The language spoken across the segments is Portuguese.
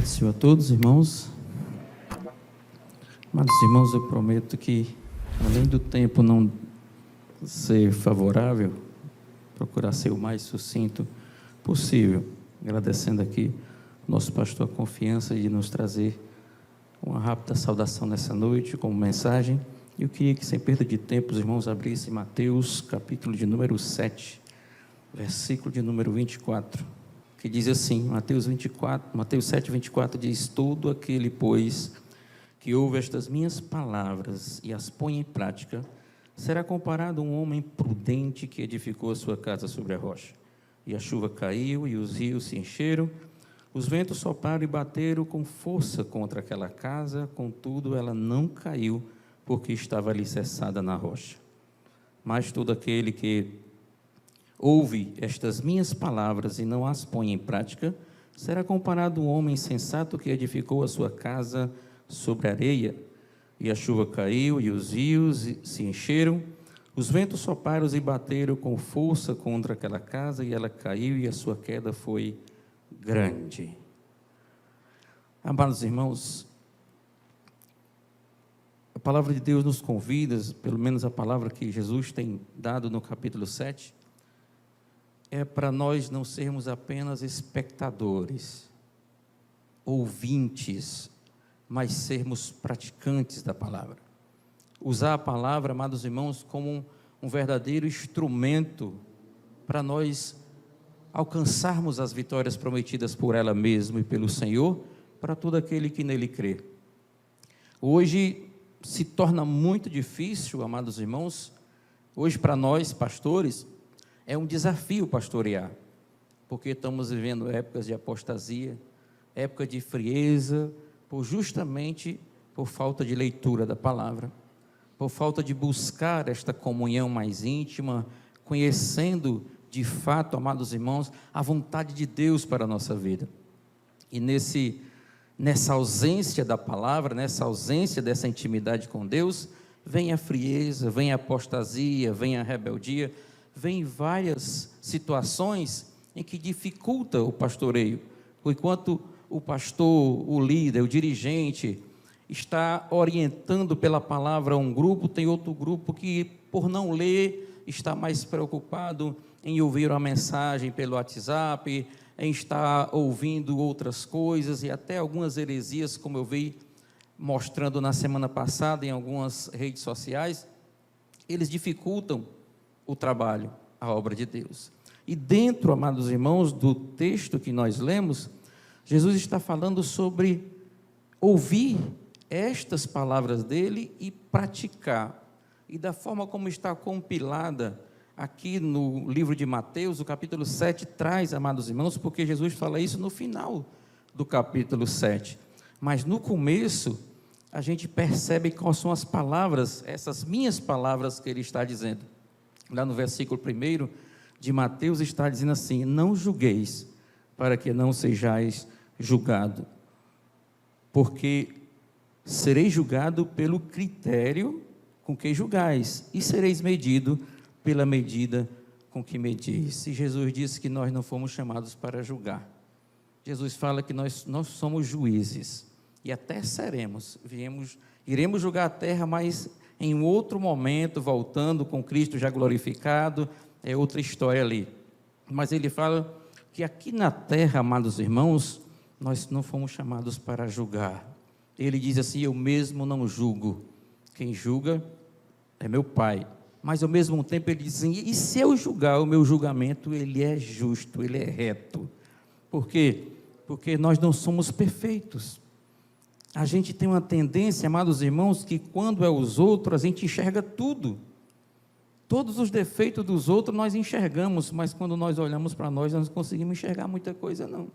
Paz do Senhor a todos, irmãos. Amados irmãos, eu prometo que, além do tempo não ser favorável, procurar ser o mais sucinto possível, agradecendo aqui ao nosso pastor a confiança de nos trazer uma rápida saudação nessa noite como mensagem. Eu queria que, sem perda de tempo, os irmãos abrissem Mateus, capítulo de número 7, versículo de número 24, que diz assim, Mateus 7, 24 diz: todo aquele, pois, que ouve estas minhas palavras e as põe em prática, será comparado a um homem prudente que edificou a sua casa sobre a rocha. E a chuva caiu, e os rios se encheram, os ventos sopraram e bateram com força contra aquela casa, contudo ela não caiu, porque estava alicerçada na rocha. Mas todo aquele que ouve estas minhas palavras e não as põe em prática, será comparado a um homem insensato que edificou a sua casa sobre areia, e a chuva caiu, e os rios se encheram, os ventos sopraram e bateram com força contra aquela casa, e ela caiu, e a sua queda foi grande. Amados irmãos, a palavra de Deus nos convida, pelo menos a palavra que Jesus tem dado no capítulo 7, é para nós não sermos apenas espectadores, ouvintes, mas sermos praticantes da palavra. Usar a palavra, amados irmãos, como um verdadeiro instrumento para nós alcançarmos as vitórias prometidas por ela mesma e pelo Senhor, para todo aquele que nele crê. Hoje se torna muito difícil, amados irmãos, hoje para nós, pastores, é um desafio pastorear, porque estamos vivendo épocas de apostasia, época de frieza, justamente por falta de leitura da palavra, por falta de buscar esta comunhão mais íntima, conhecendo de fato, amados irmãos, a vontade de Deus para a nossa vida. E nessa ausência da palavra, nessa ausência dessa intimidade com Deus, vem a frieza, vem a apostasia, vem a rebeldia, vem várias situações em que dificulta o pastoreio, enquanto o pastor, o líder, o dirigente está orientando pela palavra um grupo, tem outro grupo que, por não ler, está mais preocupado em ouvir uma mensagem pelo WhatsApp, em estar ouvindo outras coisas e até algumas heresias, como eu vi mostrando na semana passada em algumas redes sociais. Eles dificultam o trabalho, a obra de Deus. E dentro, amados irmãos, do texto que nós lemos, Jesus está falando sobre ouvir estas palavras dele e praticar. E da forma como está compilada aqui no livro de Mateus, o capítulo 7 traz, amados irmãos, porque Jesus fala isso no final do capítulo 7. Mas no começo, a gente percebe quais são as palavras, essas minhas palavras que ele está dizendo. Lá no versículo 1 de Mateus está dizendo assim: não julgueis, para que não sejais julgado, porque sereis julgado pelo critério com que julgais, e sereis medido pela medida com que medis. E Jesus disse que nós não fomos chamados para julgar. Jesus fala que nós somos juízes, e até seremos, iremos julgar a terra, mas em um outro momento, voltando com Cristo já glorificado, é outra história ali. Mas ele fala que aqui na terra, amados irmãos, nós não fomos chamados para julgar. Ele diz assim: eu mesmo não julgo, quem julga é meu Pai. Mas ao mesmo tempo ele diz assim: e se eu julgar, o meu julgamento, ele é justo, ele é reto. Por quê? Porque nós não somos perfeitos. A gente tem uma tendência, amados irmãos, que quando é os outros, a gente enxerga tudo. Todos os defeitos dos outros nós enxergamos, mas quando nós olhamos para nós, nós não conseguimos enxergar muita coisa, não.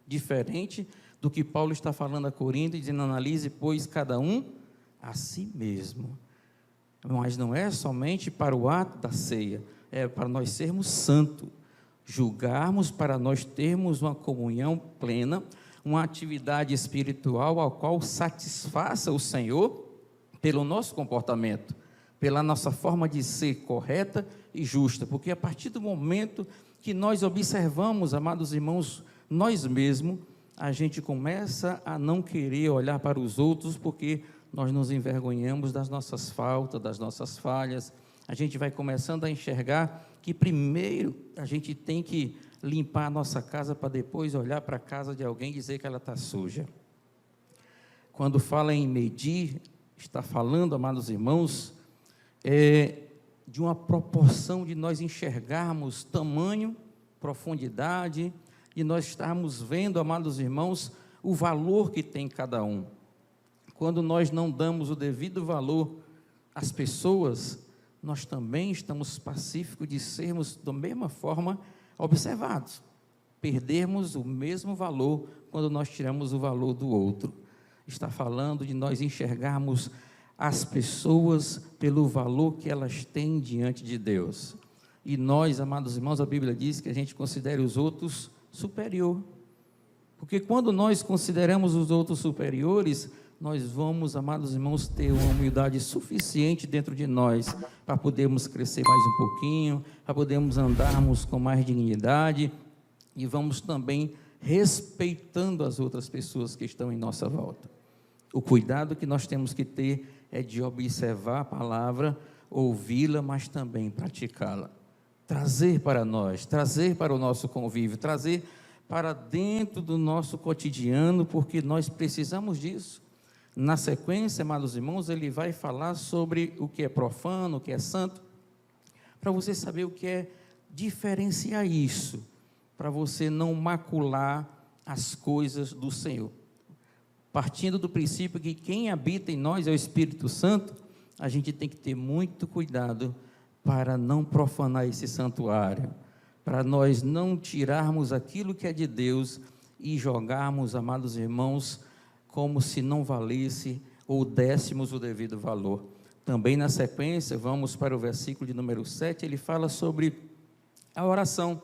Diferente do que Paulo está falando a Corinto, dizendo: analise, pois, cada um a si mesmo. Mas não é somente para o ato da ceia, é para nós sermos santos, julgarmos para nós termos uma comunhão plena, uma atividade espiritual ao qual satisfaça o Senhor pelo nosso comportamento, pela nossa forma de ser correta e justa, porque a partir do momento que nós observamos, amados irmãos, nós mesmos, a gente começa a não querer olhar para os outros porque nós nos envergonhamos das nossas faltas, das nossas falhas. A gente vai começando a enxergar que primeiro a gente tem que limpar a nossa casa para depois olhar para a casa de alguém e dizer que ela está suja. Quando fala em medir, está falando, amados irmãos, de uma proporção de nós enxergarmos tamanho, profundidade, e nós estarmos vendo, amados irmãos, o valor que tem cada um. Quando nós não damos o devido valor às pessoas, nós também estamos pacíficos de sermos, da mesma forma, observados. Perdermos o mesmo valor quando nós tiramos o valor do outro. Está falando de nós enxergarmos as pessoas pelo valor que elas têm diante de Deus. E nós, amados irmãos, a Bíblia diz que a gente considere os outros superior. Porque quando nós consideramos os outros superiores, nós vamos, amados irmãos, ter uma humildade suficiente dentro de nós para podermos crescer mais um pouquinho, para podermos andarmos com mais dignidade e vamos também respeitando as outras pessoas que estão em nossa volta. O cuidado que nós temos que ter é de observar a palavra, ouvi-la, mas também praticá-la. Trazer para nós, trazer para o nosso convívio, trazer para dentro do nosso cotidiano, porque nós precisamos disso. Na sequência, amados irmãos, ele vai falar sobre o que é profano, o que é santo, para você saber o que é diferenciar isso, para você não macular as coisas do Senhor. Partindo do princípio que quem habita em nós é o Espírito Santo, a gente tem que ter muito cuidado para não profanar esse santuário, para nós não tirarmos aquilo que é de Deus e jogarmos, amados irmãos, como se não valesse ou dessemos o devido valor. Também na sequência, vamos para o versículo de número 7, ele fala sobre a oração,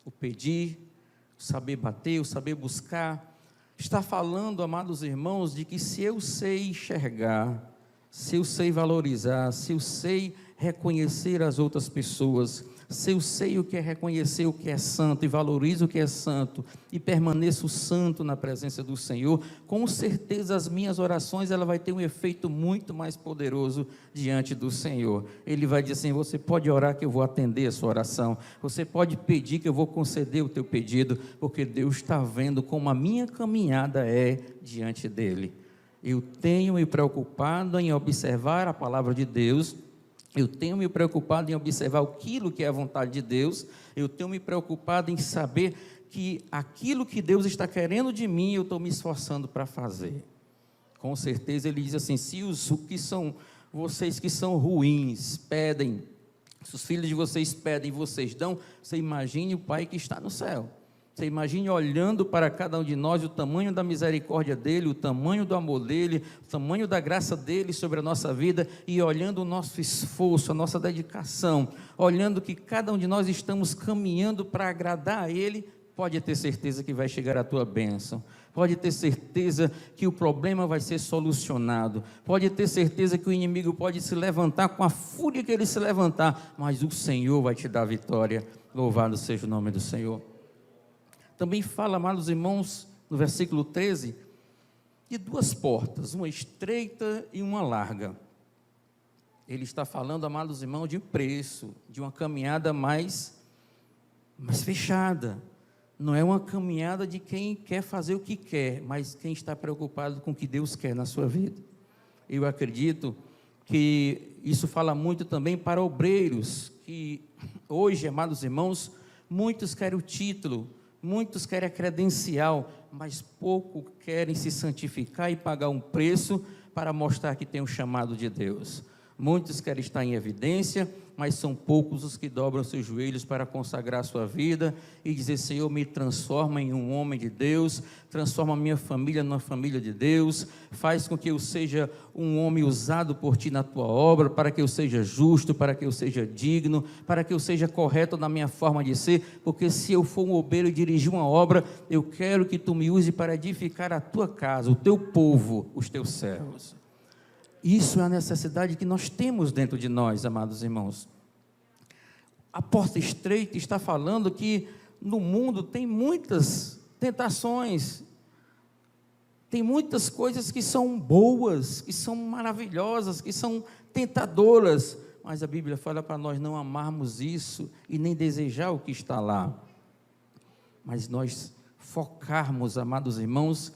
o pedir, o saber bater, o saber buscar. Está falando, amados irmãos, de que se eu sei enxergar, se eu sei valorizar, se eu sei reconhecer as outras pessoas, se eu sei o que é reconhecer o que é santo e valorizo o que é santo e permaneço santo na presença do Senhor, com certeza as minhas orações ela vai ter um efeito muito mais poderoso diante do Senhor. Ele vai dizer assim: você pode orar que eu vou atender a sua oração, você pode pedir que eu vou conceder o teu pedido, porque Deus está vendo como a minha caminhada é diante dele. Eu tenho me preocupado em observar a palavra de Deus, eu tenho me preocupado em observar aquilo que é a vontade de Deus, eu tenho me preocupado em saber que aquilo que Deus está querendo de mim, eu estou me esforçando para fazer. Com certeza ele diz assim: se vocês que são ruins pedem, se os filhos de vocês pedem e vocês dão, você imagine o Pai que está no céu. Você imagine olhando para cada um de nós o tamanho da misericórdia dele, o tamanho do amor dele, o tamanho da graça dele sobre a nossa vida, e olhando o nosso esforço, a nossa dedicação, olhando que cada um de nós estamos caminhando para agradar a ele. Pode ter certeza que vai chegar a tua bênção, pode ter certeza que o problema vai ser solucionado, pode ter certeza que o inimigo pode se levantar com a fúria que ele se levantar, mas o Senhor vai te dar vitória. Louvado seja o nome do Senhor. Também fala, amados irmãos, no versículo 13, de duas portas, uma estreita e uma larga. Ele está falando, amados irmãos, de preço, de uma caminhada mais fechada. Não é uma caminhada de quem quer fazer o que quer, mas quem está preocupado com o que Deus quer na sua vida. Eu acredito que isso fala muito também para obreiros, que hoje, amados irmãos, muitos querem o título, muitos querem a credencial, mas pouco querem se santificar e pagar um preço para mostrar que tem um chamado de Deus. Muitos querem estar em evidência, mas são poucos os que dobram seus joelhos para consagrar a sua vida e dizer: Senhor, me transforma em um homem de Deus, transforma a minha família numa família de Deus, faz com que eu seja um homem usado por Ti na Tua obra, para que eu seja justo, para que eu seja digno, para que eu seja correto na minha forma de ser, porque se eu for um obreiro e dirigir uma obra, eu quero que Tu me use para edificar a Tua casa, o Teu povo, os Teus servos. Isso é a necessidade que nós temos dentro de nós, amados irmãos. A porta estreita está falando que no mundo tem muitas tentações, Tem muitas coisas que são boas, que são maravilhosas, que são tentadoras, mas a Bíblia fala para nós não amarmos isso e nem desejar o que está lá, mas nós focarmos, amados irmãos,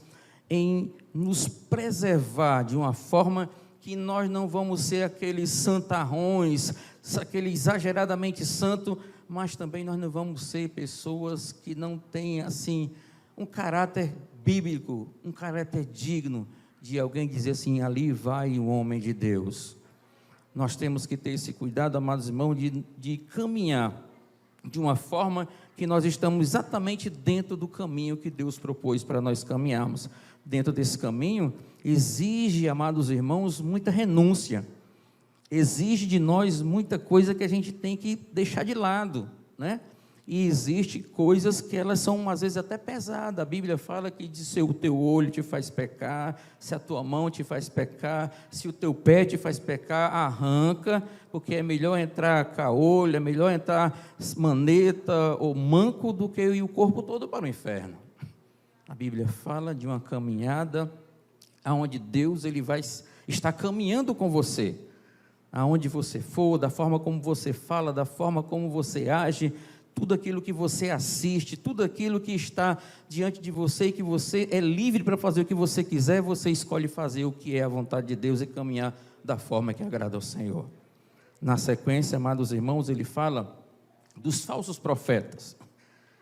em nos preservar de uma forma que nós não vamos ser aqueles santarrões, aquele exageradamente santo, mas também nós não vamos ser pessoas que não têm assim um caráter bíblico, um caráter digno de alguém dizer assim, ali vai o homem de Deus. Nós temos que ter esse cuidado, amados irmãos, de caminhar de uma forma que nós estamos exatamente dentro do caminho que Deus propôs para nós caminharmos. Dentro desse caminho, exige, amados irmãos, muita renúncia, exige de nós muita coisa que a gente tem que deixar de lado, né? E existe coisas que elas são às vezes até pesadas. A Bíblia fala que se o teu olho te faz pecar, se a tua mão te faz pecar, se o teu pé te faz pecar, arranca, porque é melhor entrar caolho, é melhor entrar maneta ou manco do que ir o corpo todo para o inferno. A Bíblia fala de uma caminhada aonde Deus ele vai estar caminhando com você, aonde você for, da forma como você fala, da forma como você age, tudo aquilo que você assiste, tudo aquilo que está diante de você e que você é livre para fazer o que você quiser, você escolhe fazer o que é a vontade de Deus e caminhar da forma que agrada ao Senhor. Na sequência, amados irmãos, ele fala dos falsos profetas,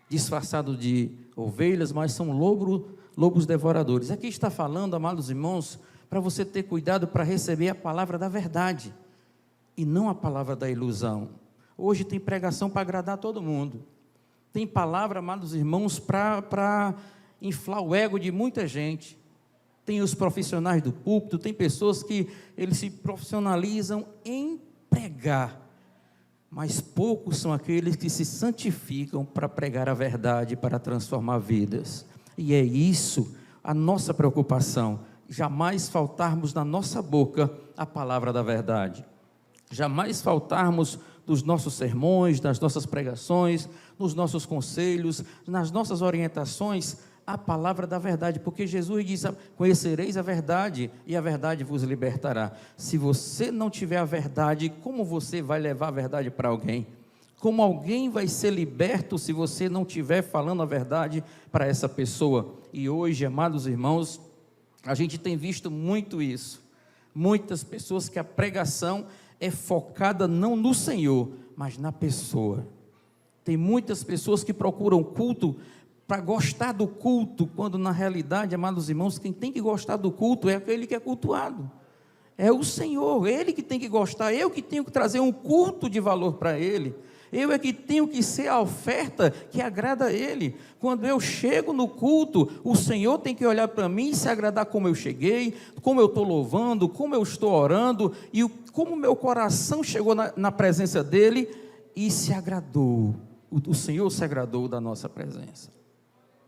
disfarçados de ovelhas, mas são lobos devoradores. Aqui está falando, amados irmãos, para você ter cuidado para receber a palavra da verdade e não a palavra da ilusão. Hoje tem pregação para agradar todo mundo. Tem palavra, amados irmãos, para inflar o ego de muita gente. Tem os profissionais do púlpito, tem pessoas que eles se profissionalizam em pregar, mas poucos são aqueles que se santificam para pregar a verdade, para transformar vidas. E é isso a nossa preocupação, jamais faltarmos na nossa boca a palavra da verdade, jamais faltarmos dos nossos sermões, das nossas pregações, nos nossos conselhos, nas nossas orientações, a palavra da verdade, porque Jesus diz, conhecereis a verdade e a verdade vos libertará. Se você não tiver a verdade, como você vai levar a verdade para alguém? Como alguém vai ser liberto se você não estiver falando a verdade para essa pessoa? E hoje, amados irmãos, a gente tem visto muito isso, muitas pessoas que a pregação é focada não no Senhor, mas na pessoa. Tem muitas pessoas que procuram culto para gostar do culto, quando na realidade, amados irmãos, quem tem que gostar do culto é aquele que é cultuado, é o Senhor, ele que tem que gostar, eu que tenho que trazer um culto de valor para ele, eu é que tenho que ser a oferta que agrada a ele. Quando eu chego no culto, o Senhor tem que olhar para mim e se agradar como eu cheguei, como eu estou louvando, como eu estou orando, e como meu coração chegou na presença dele e se agradou, o Senhor se agradou da nossa presença.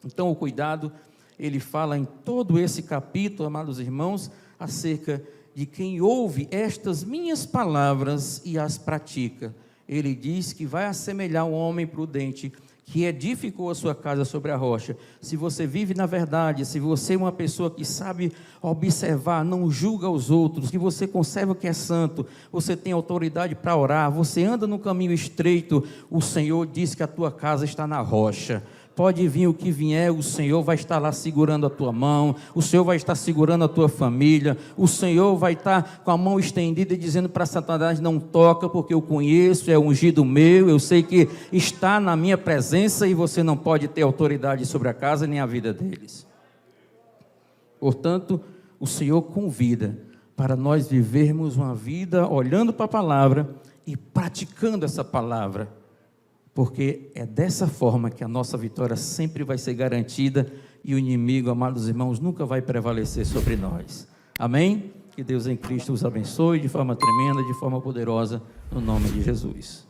Então o cuidado, ele fala em todo esse capítulo, amados irmãos, acerca de quem ouve estas minhas palavras e as pratica. Ele diz que vai assemelhar um homem prudente que edificou a sua casa sobre a rocha. Se você vive na verdade, se você é uma pessoa que sabe observar, não julga os outros, que você conserva o que é santo, você tem autoridade para orar, você anda no caminho estreito, o Senhor diz que a tua casa está na rocha. Pode vir o que vier, o Senhor vai estar lá segurando a tua mão, o Senhor vai estar segurando a tua família, o Senhor vai estar com a mão estendida e dizendo para Satanás, não toca, porque eu conheço, é ungido meu, eu sei que está na minha presença e você não pode ter autoridade sobre a casa nem a vida deles. Portanto, o Senhor convida para nós vivermos uma vida olhando para a palavra e praticando essa palavra, porque é dessa forma que a nossa vitória sempre vai ser garantida e o inimigo, amados irmãos, nunca vai prevalecer sobre nós. Amém? Que Deus em Cristo os abençoe de forma tremenda, de forma poderosa, no nome de Jesus.